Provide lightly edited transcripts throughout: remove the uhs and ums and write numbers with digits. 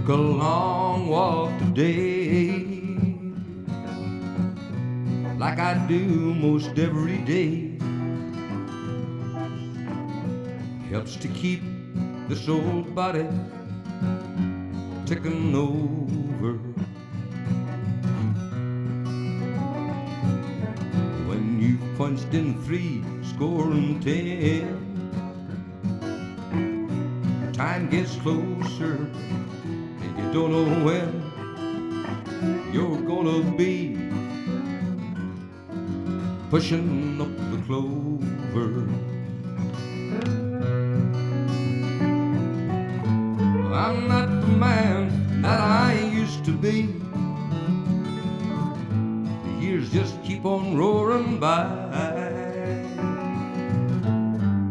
Took a long walk today, like I do most every day. Helps to keep this old body ticking over. When you've punched in 70, time gets closer and you don't know when you're gonna be pushing up the clover. I'm not the man that I used to be. The years just keep on roaring by,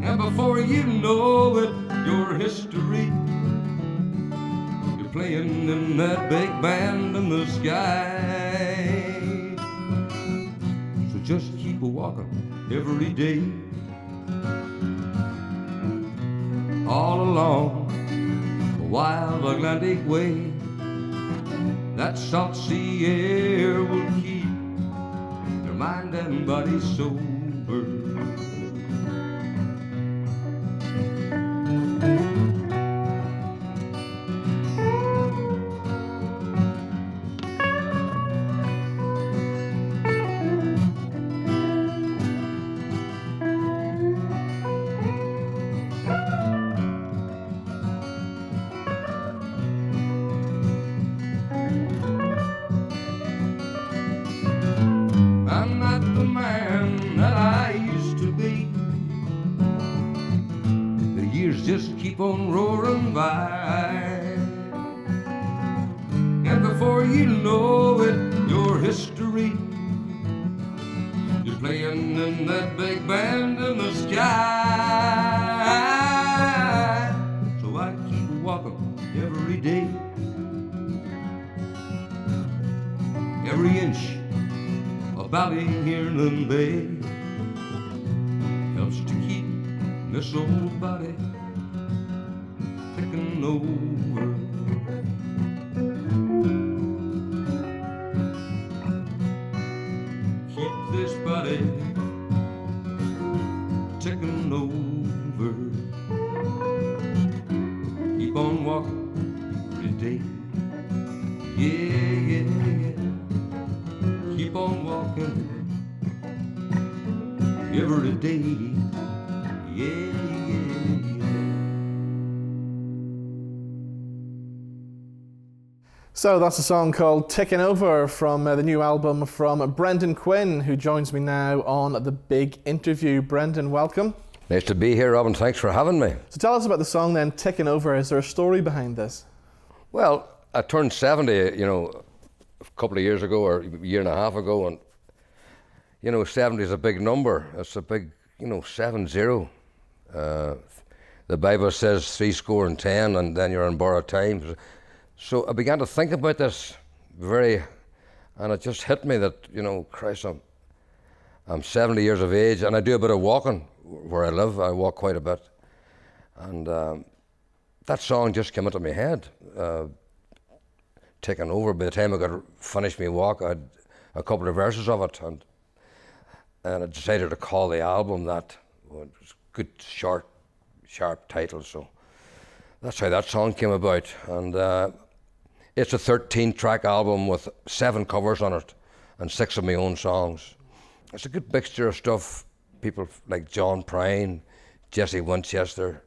and before you know it, your history, you're playing in that big band in the sky. So just keep walking every day, all along the wild Atlantic way. That salt sea air will keep your mind and body sober. I'm not the man that I used to be. The years just keep on roaring by, and before you know it, your history, you're playing in that big band in the sky. So I keep walking every day, every inch about here in Bay helps to keep this old body ticking over. Keep this body ticking over. Keep on walking every day. Yeah, yeah, yeah. Keep on walking every day. Yeah, yeah, yeah. So that's a song called Ticking Over from the new album from Brendan Quinn, who joins me now on The Big Interview. Brendan, welcome. Nice to be here, Robin. Thanks for having me. So tell us about the song then, Ticking Over. Is there a story behind this? Well, I turned 70, a couple of years ago or a year and a half ago, and 70 is a big number. It's a big, 70. The Bible says 70, and then you're on borrowed time. So I began to think about this and it just hit me that, Christ, I'm 70 years of age, and I do a bit of walking where I live. I walk quite a bit. And that song just came into my head, Taking Over. By the time I got finished my walk, I had a couple of verses of it, and I decided to call the album that. It was a good, short, sharp title, so that's how that song came about. And it's a 13-track album with 7 covers on it and 6 of my own songs. It's a good mixture of stuff, people like John Prine, Jesse Winchester,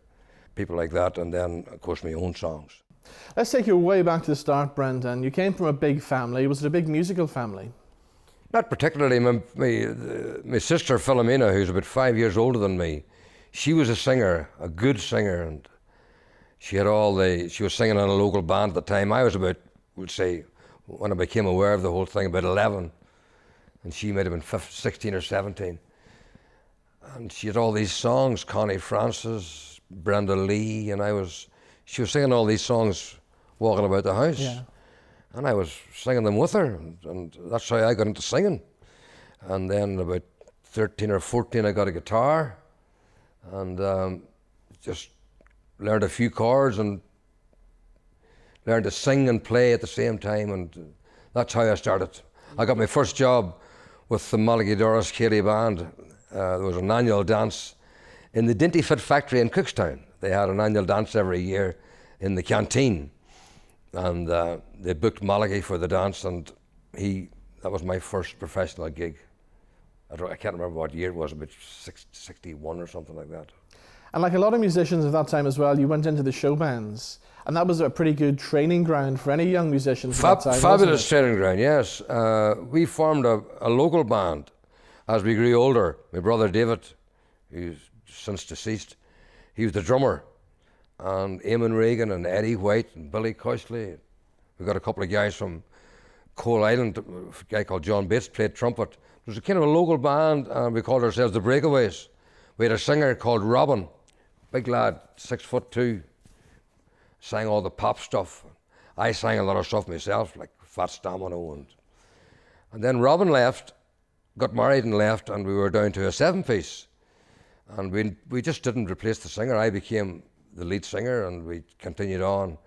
people like that, and then, of course, my own songs. Let's take you way back to the start, Brendan. You came from a big family. Was it a big musical family? Not particularly. My sister Philomena, who's about 5 years older than me, she was a singer, a good singer, and she was singing in a local band at the time. I was about, we'll say, when I became aware of the whole thing, about 11, and she might have been 16 or 17. And she had all these songs, Connie Francis, Brenda Lee, and she was singing all these songs walking about the house. Yeah. And I was singing them with her, and that's how I got into singing. And then about 13 or 14, I got a guitar, and just learned a few chords and learned to sing and play at the same time, and that's how I started. I got my first job with the Malachy Doris Katie Band. There was an annual dance in the Dinty Fit factory in Cookstown. They had an annual dance every year in the canteen, and they booked Malachy for the dance, and that was my first professional gig. I can't remember what year it was, about 61 or something like that. And like a lot of musicians of that time as well, you went into the show bands, and that was a pretty good training ground for any young musicians at that time. Fabulous training ground, yes. We formed a local band as we grew older. My brother David, who's since deceased, he was the drummer, and Eamon Regan and Eddie White and Billy Coshley. We got a couple of guys from Coal Island, a guy called John Bates played trumpet. It was a kind of a local band, and we called ourselves the Breakaways. We had a singer called Robin, big lad, 6'2", sang all the pop stuff. I sang a lot of stuff myself, like Fats Domino, and then Robin left, got married and left, and we were down to a 7-piece. And we just didn't replace the singer. I became the lead singer, and we continued on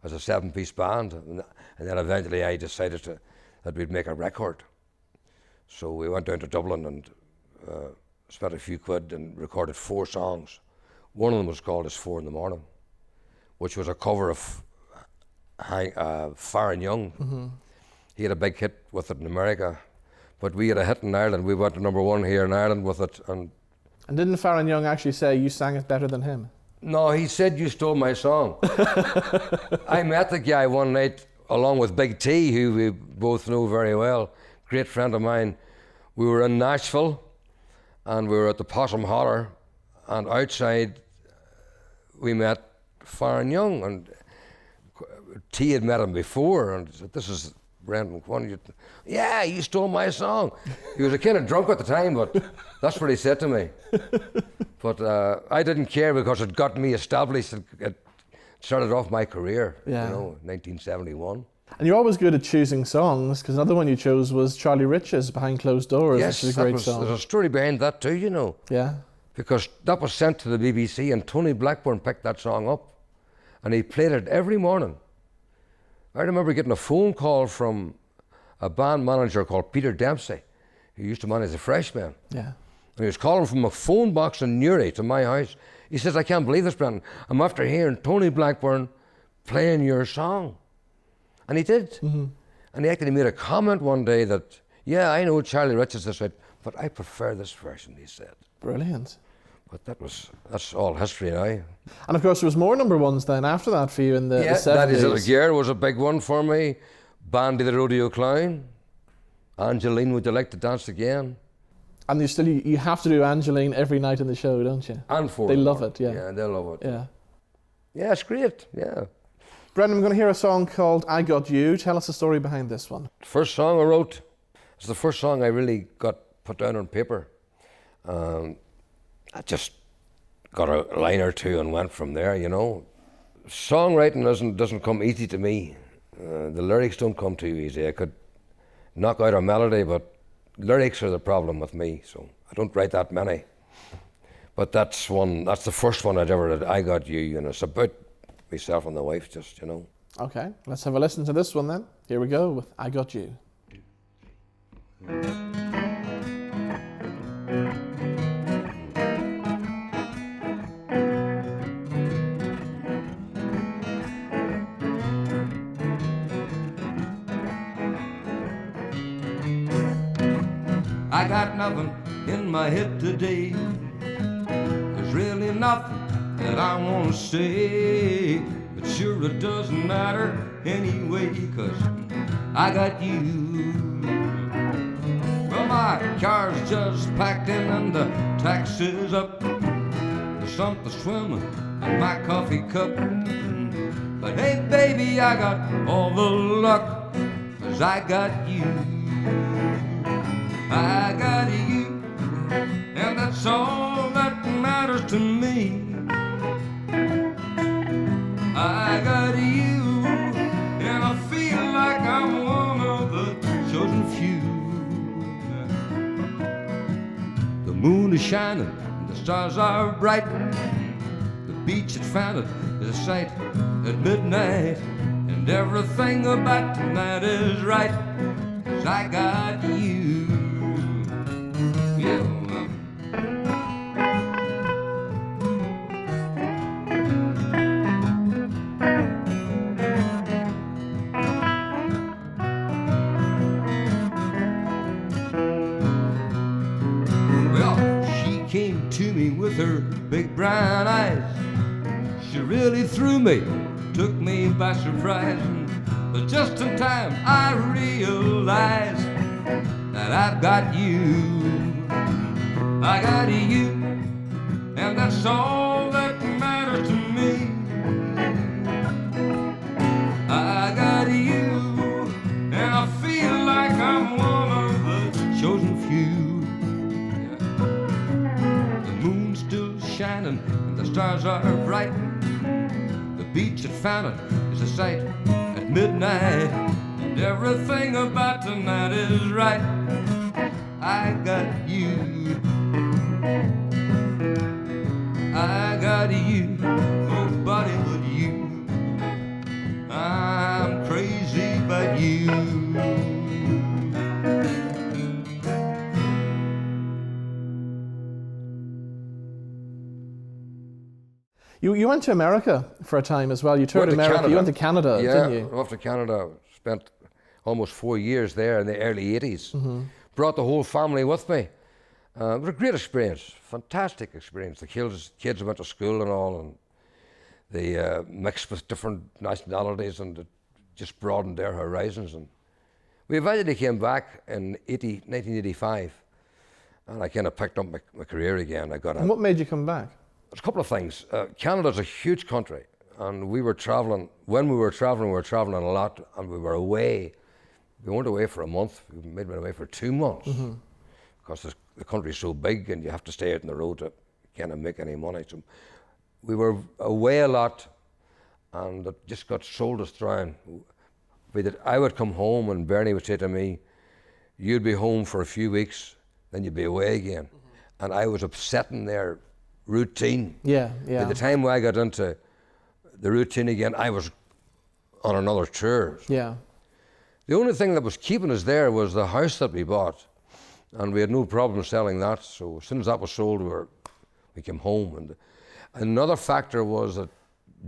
as a 7-piece band. And then eventually I decided that we'd make a record. So we went down to Dublin and spent a few quid and recorded 4 songs. One of them was called It's 4 in the Morning, which was a cover of Farron Young. Mm-hmm. He had a big hit with it in America, but we had a hit in Ireland. We went to #1 here in Ireland with it. And didn't Farron Young actually say you sang it better than him? No, he said you stole my song. I met the guy one night along with Big T, who we both know very well, great friend of mine. We were in Nashville, and we were at the Possum Holler, and outside we met Farron Young, and T had met him before, and said, "This is Brendan Quinn." Yeah, you stole my song. He was a kind of drunk at the time, but that's what he said to me. But I didn't care because it got me established. It started off my career, 1971. And you're always good at choosing songs, because another one you chose was Charlie Rich's Behind Closed Doors, yes, which is a great song. There's a story behind that too, Yeah. Because that was sent to the BBC, and Tony Blackburn picked that song up, and he played it every morning. I remember getting a phone call from a band manager called Peter Dempsey, who used to manage the Freshmen. Yeah. And he was calling from a phone box in Newry to my house. He says, "I can't believe this, Brendan. I'm after hearing Tony Blackburn playing your song." And he did. Mm-hmm. And he actually made a comment one day that, "Yeah, I know Charlie Rich is this way, but I prefer this version," he said. Brilliant. But that's all history now. And of course there was more #1s then after that for you in the 70s. Daddy's Little Gear was a big one for me. Bandy the Rodeo Clown. Angeline, Would You Like to Dance Again? And you have to do Angeline every night in the show, don't you? And for They love it, yeah. Yeah, they love it. Yeah. Yeah, it's great, yeah. Brendan, we're going to hear a song called I Got You. Tell us the story behind this one. First song I wrote, it's the first song I really got put down on paper. I just got a line or two and went from there, Songwriting doesn't come easy to me. The lyrics don't come too easy. I could knock out a melody, but lyrics are the problem with me, so I don't write that many. But that's the first one I'd ever did, I Got You, it's about myself and the wife, just. Okay, let's have a listen to this one then. Here we go with I Got You. I got nothing in my head today. There's really nothing that I want to say, but sure it doesn't matter anyway, 'cause I got you. Well, my car's just packed in and the taxi's up. There's something swimming in my coffee cup. But hey baby, I got all the luck, 'cause I got you. I got you, and that's all that matters to me. I got you, and I feel like I'm one of the chosen few. The moon is shining, and the stars are bright. The beach at Fountain is a sight at midnight, and and everything about tonight is right, 'cause I got you. Yeah. Came to me with her big brown eyes. She really threw me, took me by surprise. But just in time I realized that I've got you. I got you, and that's all that matters to me. I got you, and I feel like I'm one of the chosen few. Shining and the stars are bright. The beach at Fountain is a sight at midnight, and everything about tonight is right. I got you. I got you. Nobody but you. I'm crazy about you. You went to America for a time as well. You toured America. Canada. You went to Canada, didn't you? Yeah, off to Canada. Spent almost 4 years there in the early 80s. Mm-hmm. Brought the whole family with me. It was a great experience, fantastic experience. The kids went to school and all, and they mixed with different nationalities, and it just broadened their horizons. And we eventually came back in 1985, and I kind of picked up my career again. And what made you come back? There's a couple of things. Canada's a huge country, and we were traveling. When we were traveling a lot, and we were away. We weren't away for a month. We maybe went away for 2 months, because the country's so big, and you have to stay out on the road to kind of make any money. So we were away a lot, and it just got soul destroying. I would come home, and Bernie would say to me, "You'd be home for a few weeks, then you'd be away again," and I was upsetting their routine. Yeah. By the time I got into the routine again, I was on another tour. Yeah. The only thing that was keeping us there was the house that we bought, and we had no problem selling that. So as soon as that was sold, we came home. And another factor was that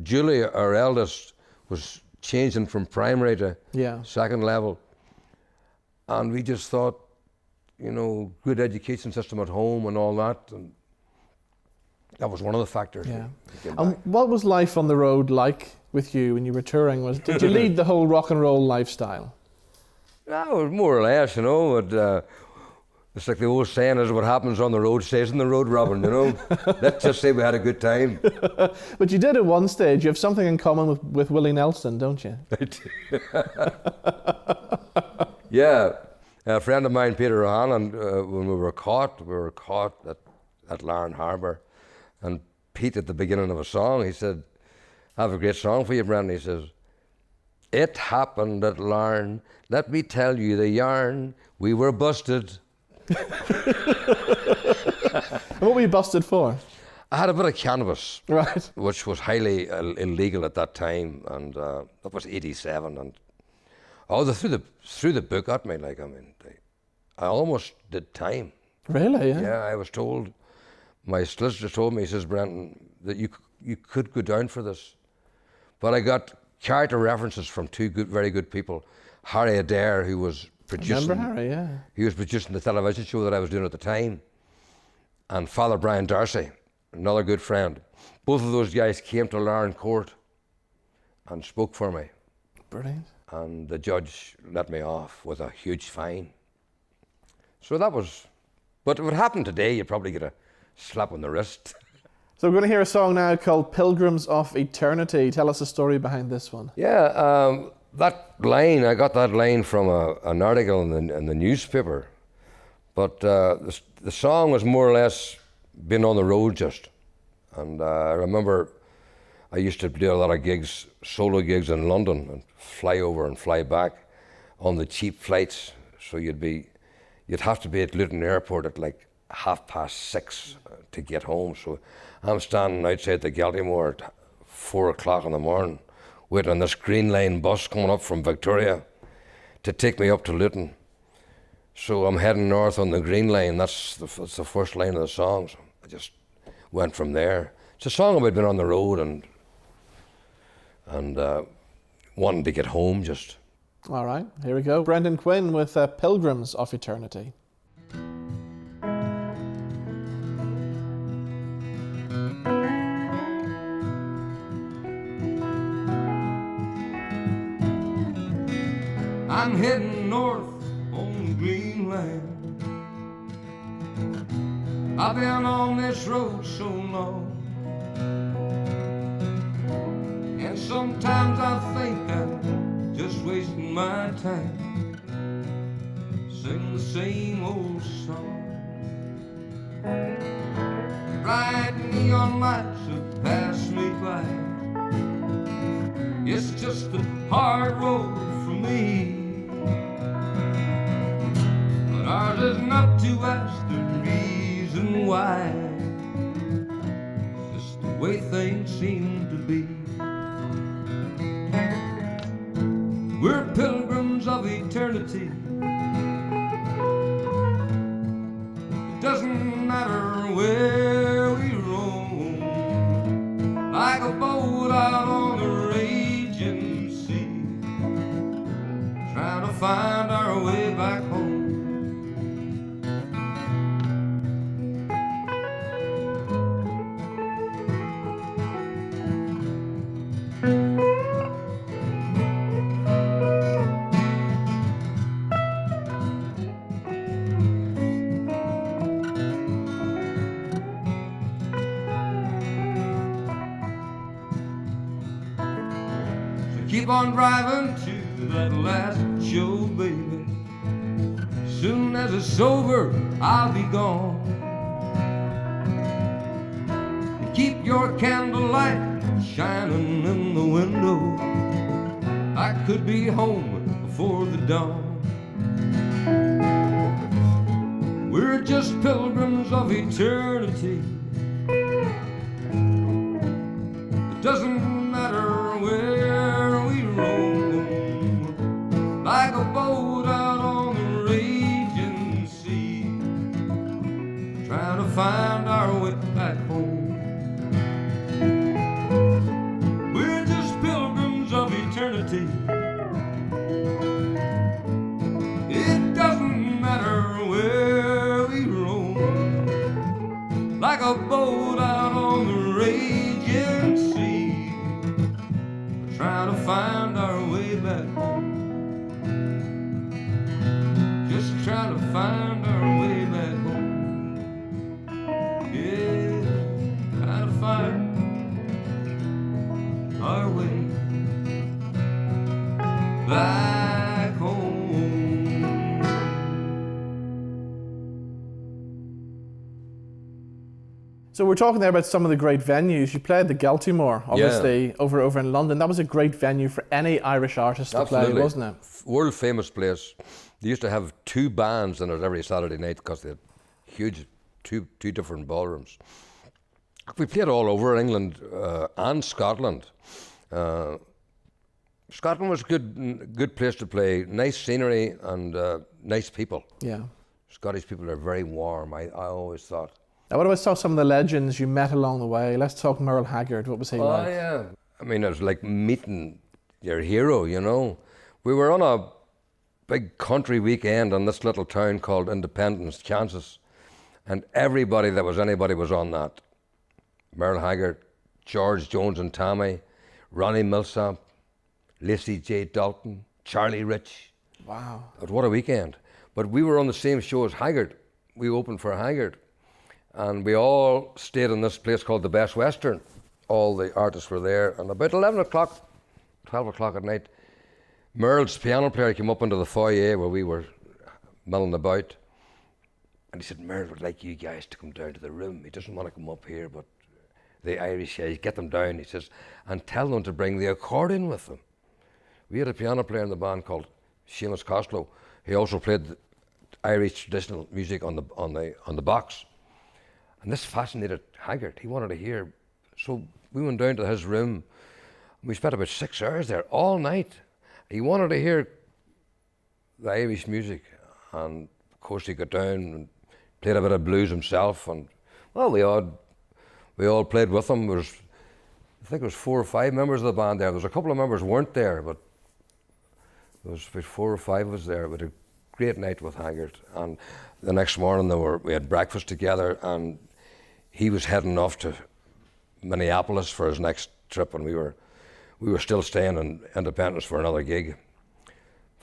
Julie, our eldest, was changing from primary to second level, and we just thought, good education system at home and all that, and that was one of the factors. Yeah. And what was life on the road like with you when you were touring? Did you lead the whole rock and roll lifestyle? No, it was more or less, it's like the old saying is, what happens on the road stays on the road, Robin, Let's just say we had a good time. But you did at one stage. You have something in common with Willie Nelson, don't you? Yeah. A friend of mine, Peter O'Hanlon, when we were caught at Larne Harbour. And Pete, at the beginning of a song, he said, "I have a great song for you, Brendan." He says, "It happened at Larne, let me tell you the yarn, we were busted." And what were you busted for? I had a bit of cannabis, right, which was highly illegal at that time, and that was 87. And they threw the book at me, I almost did time. Really? Yeah. Yeah, I was told. My solicitor told me, he says, "Brendan, that you could go down for this." But I got character references from two very good people. Harry Adair, who was producing. Remember Harry, yeah. He was producing the television show that I was doing at the time. And Father Brian Darcy, another good friend. Both of those guys came to Larne Court and spoke for me. Brilliant. And the judge let me off with a huge fine. So that was, but if it happened today, you'd probably get a slap on the wrist. So we're going to hear a song now called Pilgrims of Eternity. Tell us the story behind this one. Yeah, that line, I got that line from an article in the newspaper. But the song was more or less been on the road just. And I remember I used to do a lot of gigs, solo gigs in London, and fly over and fly back on the cheap flights. So you'd have to be at Luton Airport at like 6:30 to get home. So I'm standing outside the Galtymore at 4 o'clock in the morning, waiting on this Green Line bus coming up from Victoria to take me up to Luton. So I'm heading north on the Green Line. That's the first line of the song. So I just went from there. It's a song about being on the road and wanting to get home just. All right, here we go. Brendan Quinn with Pilgrims of Eternity. I'm heading north on the Green Line. I've been on this road so long, and sometimes I think I'm just wasting my time, singing the same old song. Bright neon lights have passed me by. It's just a hard road for me, but ours is not to ask the reason why. It's just the way things seem to be. We're pilgrims of eternity. It doesn't matter where we roam, like a boat out on the raging sea, trying to find our way back home. Keep on driving to that last show, baby. Soon as it's over, I'll be gone. And keep your candlelight shining in the window. I could be home before the dawn. We're just pilgrims of eternity. It doesn't matter where we roam, like a boat out on the raging sea, trying to find our way back home. We're just pilgrims of eternity. It doesn't matter where we roam, like a boat out on the raging sea, trying to find our way back home. Just trying to find our way back home. Yeah, trying to find our way back home. So we're talking there about some of the great venues. You played the Galtymore, obviously, over in London. That was a great venue for any Irish artist to play, wasn't it? World famous place. They used to have 2 bands in it every Saturday night because they had huge, two different ballrooms. We played all over England and Scotland. Scotland was a good place to play. Nice scenery and nice people. Yeah. Scottish people are very warm, I always thought. Now, what about some of the legends you met along the way? Let's talk Merle Haggard. What was he like? Oh, yeah. I mean, it was like meeting your hero, you know. We were on a big country weekend in this little town called Independence, Kansas, and everybody that was anybody was on that. Merle Haggard, George Jones and Tammy, Ronnie Milsap, Lacey J. Dalton, Charlie Rich. Wow. But what a weekend. But we were on the same show as Haggard. We opened for Haggard. And we all stayed in this place called the Best Western. All the artists were there. And about 11 o'clock, 12 o'clock at night, Merle's piano player came up into the foyer where we were milling about. And he said, Merle would like you guys to come down to the room. He doesn't want to come up here, but the Irish guys, get them down, he says, and tell them to bring the accordion with them. We had a piano player in the band called Seamus Costello. He also played Irish traditional music on the box. And this fascinated Haggard. He wanted to hear. So we went down to his room We spent about 6 hours there all night. He wanted to hear the Irish music, and of course he got down and played a bit of blues himself, and well, we all played with him. I think there was 4 or 5 members of the band there. There was a couple of members weren't there, but there was about 4 or 5 of us there. We had a great night with Haggard, and the next morning we had breakfast together, and he was heading off to Minneapolis for his next trip, and we were still staying in Independence for another gig.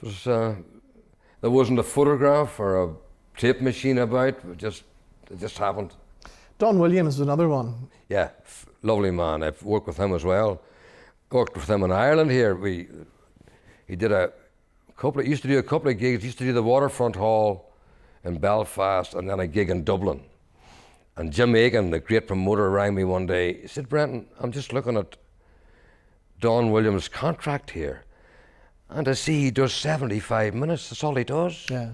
It was, there wasn't a photograph or a tape machine about. It just happened. Don Williams is another one. Yeah, lovely man. I've worked with him as well. Worked with him in Ireland here. He did used to do a couple of gigs. He used to do the Waterfront Hall in Belfast, and then a gig in Dublin. And Jim Aiken, the great promoter, rang me one day. He said, "Brendan, I'm just looking at Don Williams' contract here, and I see he does 75 minutes. That's all he does." Yeah.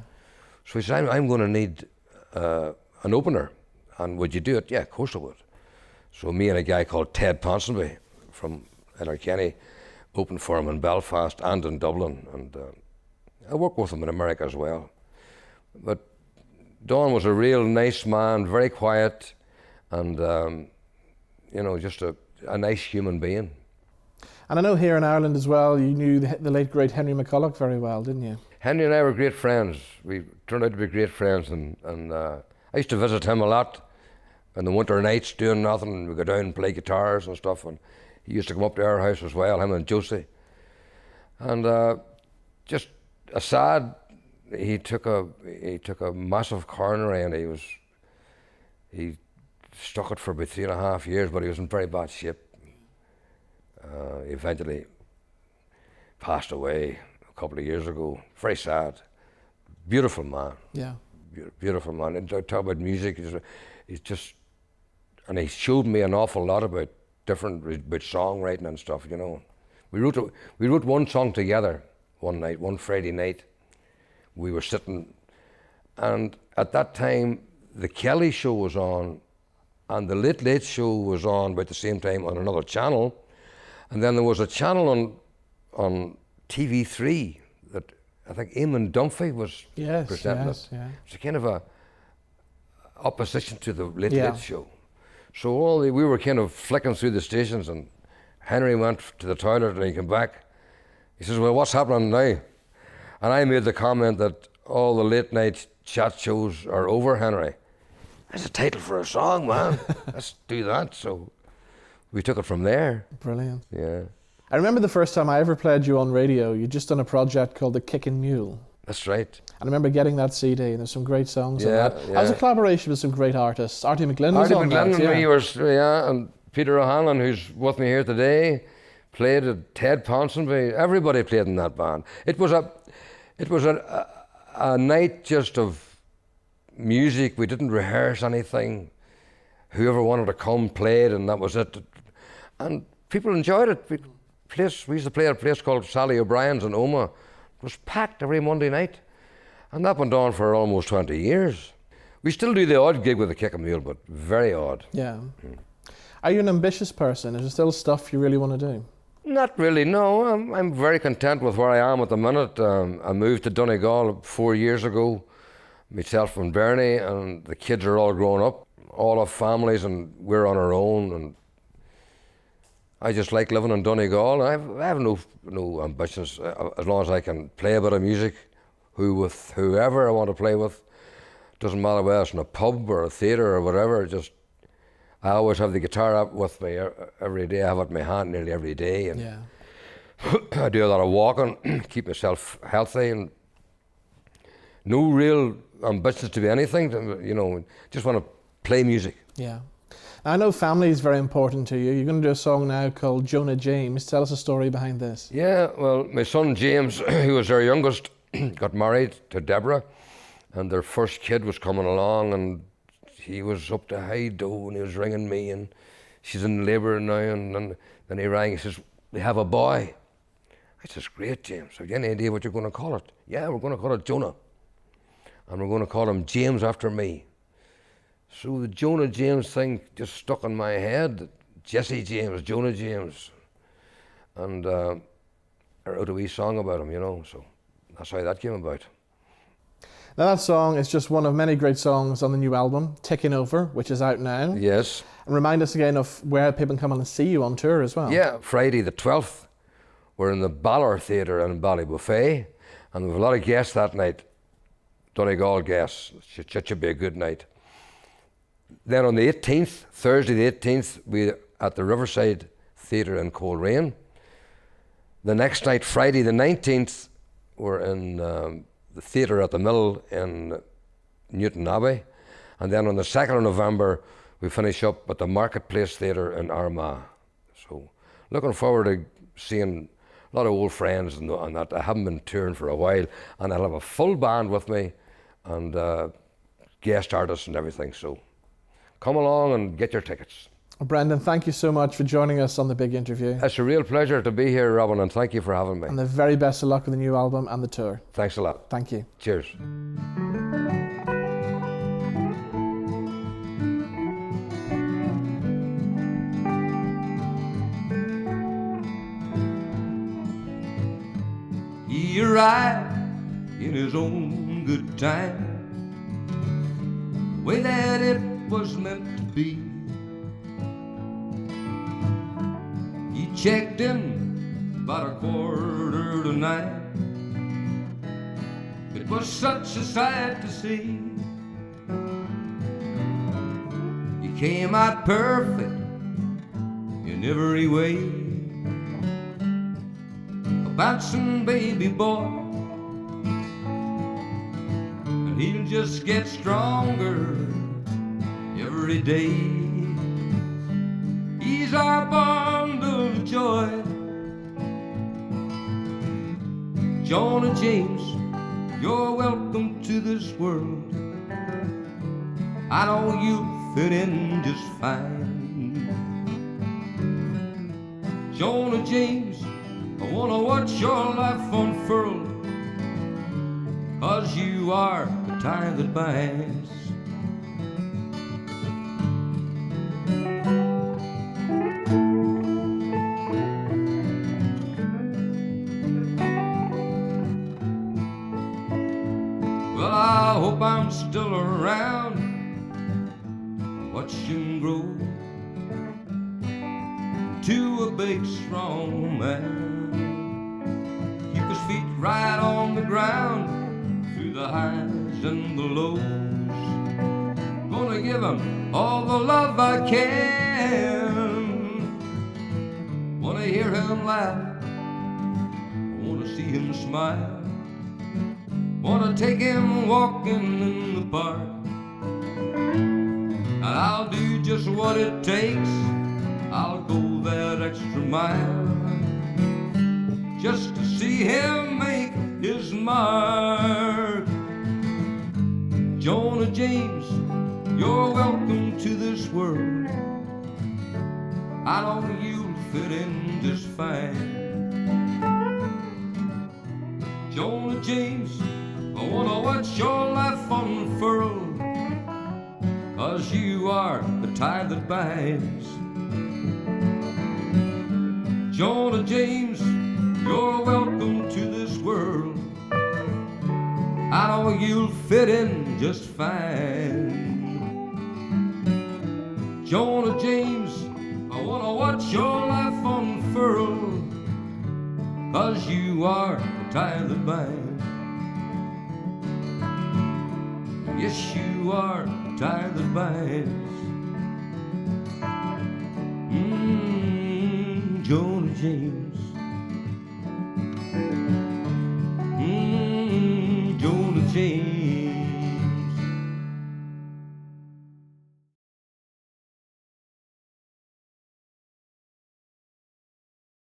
So he said, I'm going to need an opener, and would you do it? Yeah, of course I would. So me and a guy called Ted Ponsonby from Letterkenny opened for him in Belfast and in Dublin, and I worked with him in America as well. But Don was a real nice man, very quiet, and just a nice human being. And I know here in Ireland as well, you knew the late great Henry McCulloch very well, didn't you? Henry and I were great friends. We turned out to be great friends, and I used to visit him a lot in the winter nights doing nothing. We go down and play guitars and stuff, and he used to come up to our house as well, him and Josie. And just aside, he took a massive coronary, and he stuck it for about 3.5 years, but he was in very bad shape. He eventually passed away a couple of years ago. Very sad. Beautiful man. Yeah. Beautiful man. And talk about music. And he showed me an awful lot about songwriting and stuff. We wrote one song together one Friday night. We were sitting, and at that time the Kelly Show was on, and the Late Late Show was on about the same time on another channel. And then there was a channel on TV3 that I think Eamon Dunphy was presenting it. Yeah. It's a kind of a opposition to the Late Late Show. So we were kind of flicking through the stations, and Henry went to the toilet and he came back. He says, "Well, what's happening now?" And I made the comment that all the late night chat shows are over, Henry. That's a title for a song, man. Let's do that. So we took it from there. Brilliant. Yeah. I remember the first time I ever played you on radio. You'd just done a project called The Kickin' Mule. That's right. And I remember getting that CD, and there's some great songs on that. Yeah. That was a collaboration with some great artists. Artie McGlynn was on that. Artie McGlynn, and Peter O'Hanlon, who's with me here today, played it. Ted Ponsonby. Everybody played in that band. It was a night just of music. We didn't rehearse anything. Whoever wanted to come played, and that was it. And people enjoyed it. We used to play at a place called Sally O'Brien's in Omagh. It was packed every Monday night. And that went on for almost 20 years. We still do the odd gig with the Kick 'Em Mule, but very odd. Yeah. Are you an ambitious person? Is there still stuff you really want to do? Not really, no. I'm very content with where I am at the minute. I moved to Donegal 4 years ago, myself and Bernie, and the kids are all grown up. All have families, and we're on our own. And I just like living in Donegal. I have no ambitions as long as I can play a bit of music with whoever I want to play with. Doesn't matter whether it's in a pub or a theatre or whatever. I always have the guitar up with me every day. I have it in my hand nearly every day. And I do a lot of walking, keep myself healthy, and no real ambitions to be anything. Just want to play music. Yeah. I know family is very important to you. You're going to do a song now called Jonah James. Tell us a story behind this. Yeah, well, my son James, who was our youngest, got married to Deborah, and their first kid was coming along, and he was up to high dough, and he was ringing me, and she's in labour now, and then he rang, he says, "We have a boy." I says, "Great, James. Have you any idea what you're going to call it?" "Yeah, we're going to call it Jonah, and we're going to call him James after me." So the Jonah James thing just stuck in my head. Jesse James, Jonah James. and I wrote a wee song about him, you know, so that's how that came about. Now that song is just one of many great songs on the new album, Ticking Over, which is out now. Yes. And remind us again of where people can come and see you on tour as well. Yeah, Friday the 12th, we're in the Ballor Theatre in Ballybuffet, and we have a lot of guests that night, Donegal guests. It should be a good night. Then on the 18th, Thursday the 18th, we at the Riverside Theatre in Coleraine. The next night, Friday the 19th, we're in the Theatre at the Mill in Newton Abbey. And then on the 2nd of November, we finish up at the Marketplace Theatre in Armagh. So looking forward to seeing a lot of old friends and that. I haven't been touring for a while, and I'll have a full band with me and guest artists and everything. So come along and get your tickets. Brendan, thank you so much for joining us on The Big Interview. It's a real pleasure to be here, Robin, and thank you for having me. And the very best of luck with the new album and the tour. Thanks a lot. Thank you. Cheers. He arrived in his own good time, the way that it was meant to be. He checked in about 9:15. It was such a sight to see. He came out perfect in every way, a bouncing baby boy, and he'll just get stronger every day. He's our bundle of joy. Jonah James, you're welcome to this world. I know you'll fit in just fine. Jonah James, I wanna watch your life unfurl, 'cause you are the tie that binds. Well, I hope I'm still around, watch him grow to a big, strong man. Keep his feet right on the ground through the highs and the lows. Gonna give him all the love I can. Wanna hear him laugh, wanna see him smile. Wanna take him walking in the park, and I'll do just what it takes. I'll go that extra mile just to see him make his mark. Jonah James, you're welcome to this world. I know you'll fit in just fine. Jonah James, I wanna watch your life unfurl, 'cause you are the tie that binds. Jonah James, you're welcome to this world. I know you'll fit in just fine. Jonah James, I wanna watch your life unfurl, 'cause you are the tie that binds. Yes, you are the tie that binds. Jonah James. Jonah James.